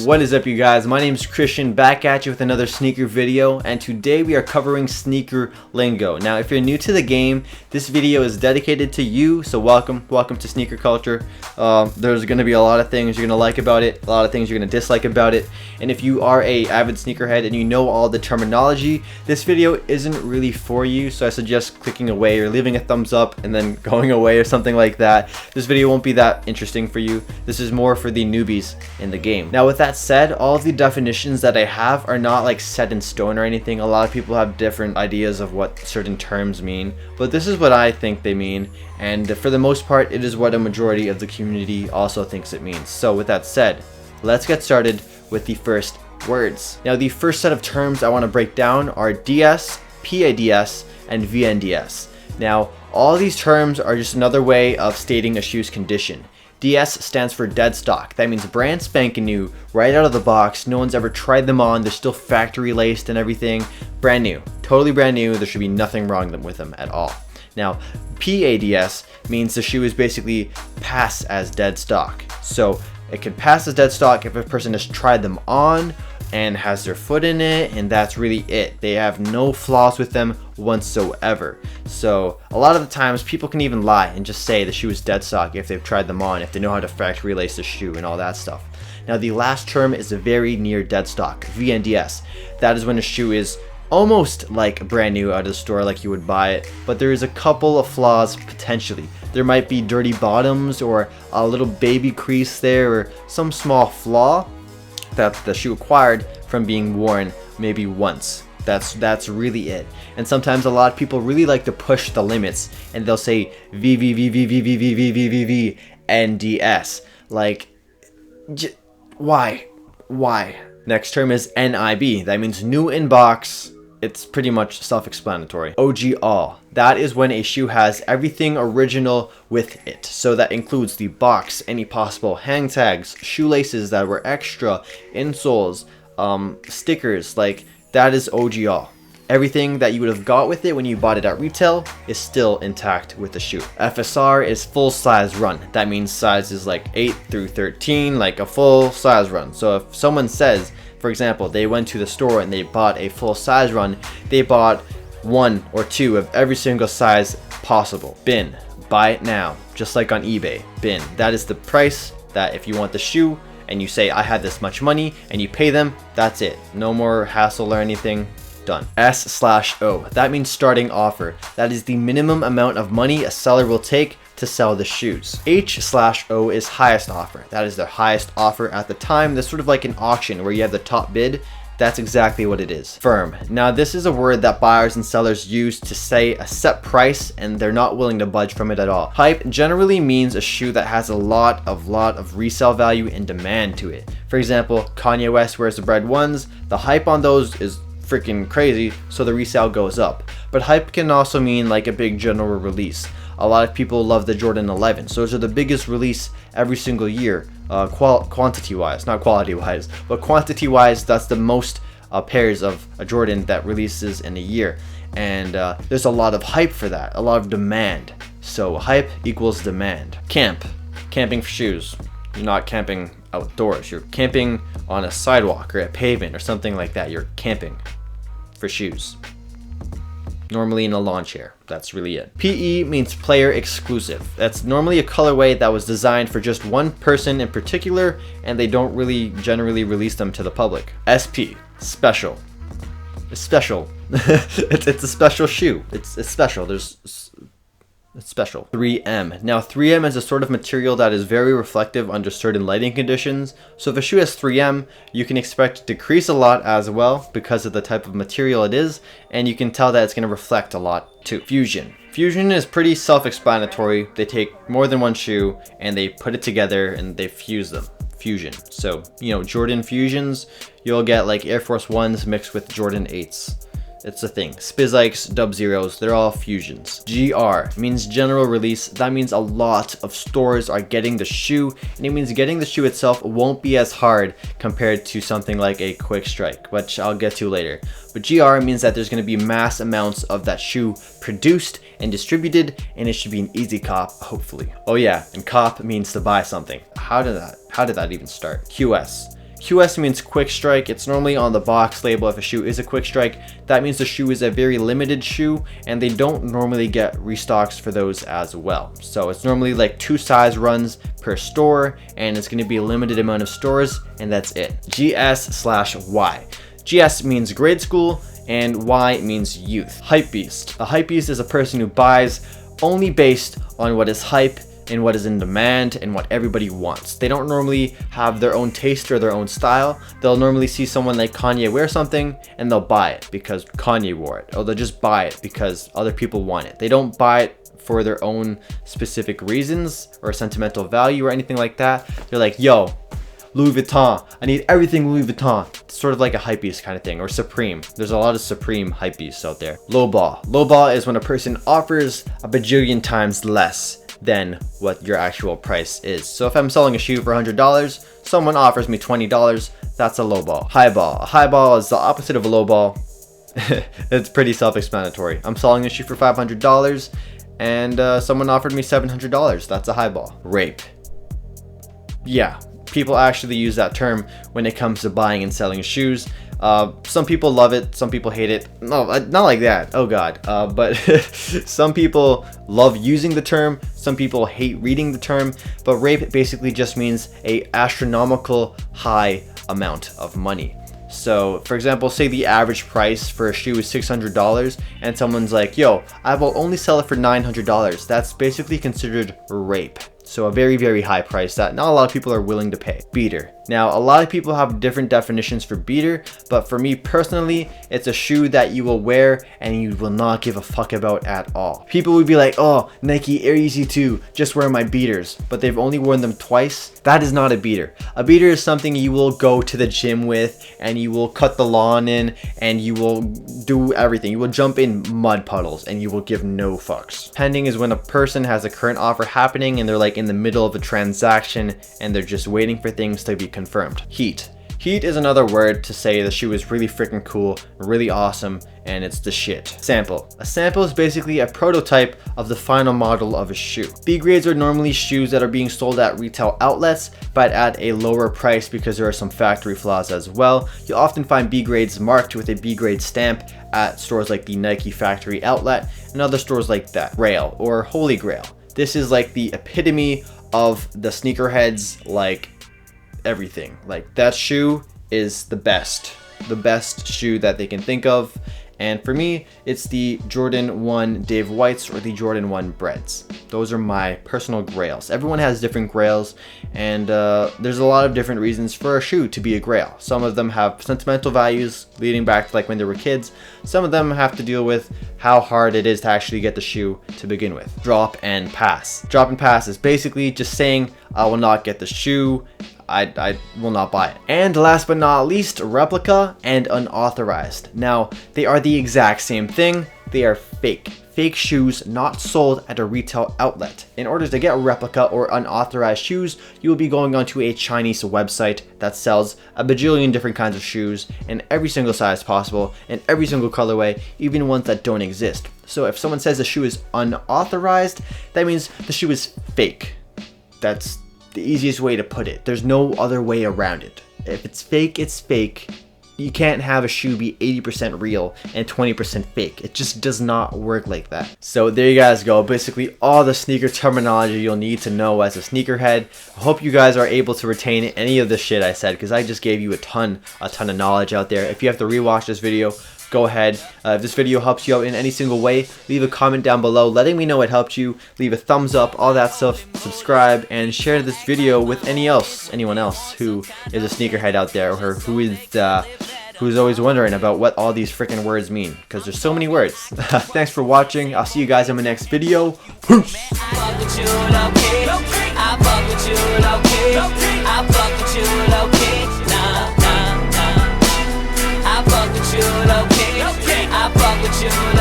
What is up, you guys? My name is Christian, back at you with another sneaker video, and today we are covering sneaker lingo. Now, if you're new to the game, this video is dedicated to you, so welcome to sneaker culture. There's going to be a lot of things you're going to like about it, a lot of things you're going to dislike about it, and if you are a avid sneakerhead and you know all the terminology, this video isn't really for you, so I suggest clicking away or leaving a thumbs up and then going away or something like that. This video won't be that interesting for you. This is more for the newbies in the game. Now, with that said, all of the definitions that I have are not like set in stone or anything. A lot of people have different ideas of what certain terms mean, but this is what I think they mean, and for the most part it is what a majority of the community also thinks it means. So with that said, let's get started with the first words. Now, the first set of terms I want to break down are DS, PADS, and VNDS. Now, all these terms are just another way of stating a shoe's condition. DS stands for dead stock. That means brand spanking new, right out of the box. No one's ever tried them on. They're still factory laced and everything. Brand new, totally brand new. There should be nothing wrong with them at all. Now, PADS means the shoe is basically pass as dead stock. So it can pass as dead stock if a person has tried them on and has their foot in it, and that's really it. They have no flaws with them whatsoever. So a lot of the times people can even lie and just say the shoe is dead stock if they've tried them on, if they know how to factory lace the shoe and all that stuff. Now, the last term is very near dead stock, VNDS. That is when a shoe is almost like brand new out of the store, like you would buy it, but there is a couple of flaws potentially. There might be dirty bottoms or a little baby crease there or some small flaw that the shoe acquired from being worn maybe once. That's really it. And sometimes a lot of people really like to push the limits and they'll say VNDS. Like, why? Next term is NIB. That means new in box. It's pretty much self-explanatory. OG all. That is when a shoe has everything original with it. So that includes the box, any possible hang tags, shoelaces that were extra, insoles, stickers. Like, that is OG all. Everything that you would have got with it when you bought it at retail is still intact with the shoe. FSR is full size run. That means sizes like 8 through 13, like a full size run. So if someone says, for example, they went to the store and they bought a full size run, they bought 1 or 2 of every single size possible. Bin, buy it now, just like on eBay. Bin, that is the price that if you want the shoe and you say I had this much money and you pay them, that's it. No more hassle or anything. Done. S/O, that means starting offer. That is the minimum amount of money a seller will take to sell the shoes. H/O is highest offer. That is their highest offer at the time. That's sort of like an auction where you have the top bid. That's exactly what it is. Firm. Now, this is a word that buyers and sellers use to say a set price and they're not willing to budge from it at all. Hype generally means a shoe that has a lot of resale value and demand to it. For example, Kanye West wears the Red Ones. The hype on those is freaking crazy, so the resale goes up. But hype can also mean like a big general release. A lot of people love the Jordan 11, so those are the biggest release every single year, quantity wise, not quality wise, but quantity wise. That's the most pairs of a Jordan that releases in a year, and there's a lot of hype for that, a lot of demand. So hype equals demand. Camping for shoes. You're not camping outdoors, you're camping on a sidewalk or a pavement or something like that. You're camping for shoes, normally in a lawn chair. That's really it. PE means player exclusive. That's normally a colorway that was designed for just one person in particular, and they don't really generally release them to the public. SP, special. It's special. it's a special shoe. It's special. It's special. 3M. Now, 3M is a sort of material that is very reflective under certain lighting conditions. So if a shoe has 3M, you can expect it to crease a lot as well because of the type of material it is, and you can tell that it's going to reflect a lot too. Fusion. Fusion is pretty self-explanatory. They take more than one shoe and they put it together and they fuse them. Fusion. So, you know, Jordan Fusions, you'll get like Air Force Ones mixed with Jordan 8s. It's a thing. Spizikes, Dub Zeros, they're all fusions. GR means general release. That means a lot of stores are getting the shoe, and it means getting the shoe itself won't be as hard compared to something like a quick strike, which I'll get to later. But GR means that there's going to be mass amounts of that shoe produced and distributed, and it should be an easy cop, hopefully. Oh yeah, and cop means to buy something. How did that even start? QS. QS means quick strike. It's normally on the box label if a shoe is a quick strike. That means the shoe is a very limited shoe, and they don't normally get restocks for those as well. So it's normally like 2 size runs per store, and it's going to be a limited amount of stores, and that's it. GS/Y. GS means grade school, and Y means youth. Hypebeast. A hypebeast is a person who buys only based on what is hype and what is in demand and what everybody wants. They don't normally have their own taste or their own style. They'll normally see someone like Kanye wear something and they'll buy it because Kanye wore it, or they'll just buy it because other people want it. They don't buy it for their own specific reasons or sentimental value or anything like that. They're like, yo, Louis Vuitton, I need everything Louis Vuitton. It's sort of like a hypebeast kind of thing, or Supreme. There's a lot of Supreme hypebeasts out there. Lowball. Lowball is when a person offers a bajillion times less than what your actual price is. So if I'm selling a shoe for $100, someone offers me $20, that's a lowball. Highball. A highball is the opposite of a lowball. It's pretty self-explanatory. I'm selling a shoe for $500 and someone offered me $700. That's a highball. Rape. Yeah, people actually use that term when it comes to buying and selling shoes. Some people love it, some people hate it. No, not like that. Oh god. But some people love using the term, some people hate reading the term. But rape basically just means a astronomical high amount of money. So for example, say the average price for a shoe is $600 and someone's like, yo, I will only sell it for $900. That's basically considered rape. So a very, very high price that not a lot of people are willing to pay. Beater. Now, a lot of people have different definitions for beater, but for me personally, it's a shoe that you will wear and you will not give a fuck about at all. People would be like, oh, Nike Air Yeezy 2, just wear my beaters, but they've only worn them twice. That is not a beater. A beater is something you will go to the gym with and you will cut the lawn in and you will do everything. You will jump in mud puddles and you will give no fucks. Pending is when a person has a current offer happening and they're like in the middle of a transaction and they're just waiting for things to be confirmed. Heat. Heat is another word to say the shoe is really freaking cool, really awesome, and it's the shit. Sample. A sample is basically a prototype of the final model of a shoe. B grades are normally shoes that are being sold at retail outlets, but at a lower price because there are some factory flaws as well. You'll often find B grades marked with a B grade stamp at stores like the Nike factory outlet and other stores like that. Grail or Holy Grail. This is like the epitome of the sneakerheads, like everything. Like that shoe is the best shoe that they can think of. And for me, it's the Jordan 1 Dave Whites or the Jordan 1 Breads. Those are my personal grails. Everyone has different grails, and there's a lot of different reasons for a shoe to be a grail. Some of them have sentimental values leading back to like when they were kids. Some of them have to deal with how hard it is to actually get the shoe to begin with. Drop and pass. Drop and pass is basically just saying, I will not get the shoe, I will not buy it. And last but not least, replica and unauthorized. Now, they are the exact same thing. They are fake. Fake shoes not sold at a retail outlet. In order to get replica or unauthorized shoes, you will be going onto a Chinese website that sells a bajillion different kinds of shoes in every single size possible, in every single colorway, even ones that don't exist. So if someone says the shoe is unauthorized, that means the shoe is fake. That's the easiest way to put it. There's no other way around it. If it's fake, it's fake. You can't have a shoe be 80% real and 20% fake. It just does not work like that. So there you guys go. Basically all the sneaker terminology you'll need to know as a sneakerhead. I hope you guys are able to retain any of the shit I said, because I just gave you a ton of knowledge out there. If you have to rewatch this video, go ahead. If this video helps you out in any single way, leave a comment down below letting me know it helped you. Leave a thumbs up, all that stuff. Subscribe and share this video with anyone else who is a sneakerhead out there, or who's always wondering about what all these freaking words mean, because there's so many words. Thanks for watching. I'll see you guys in my next video. Peace. I fuck with you.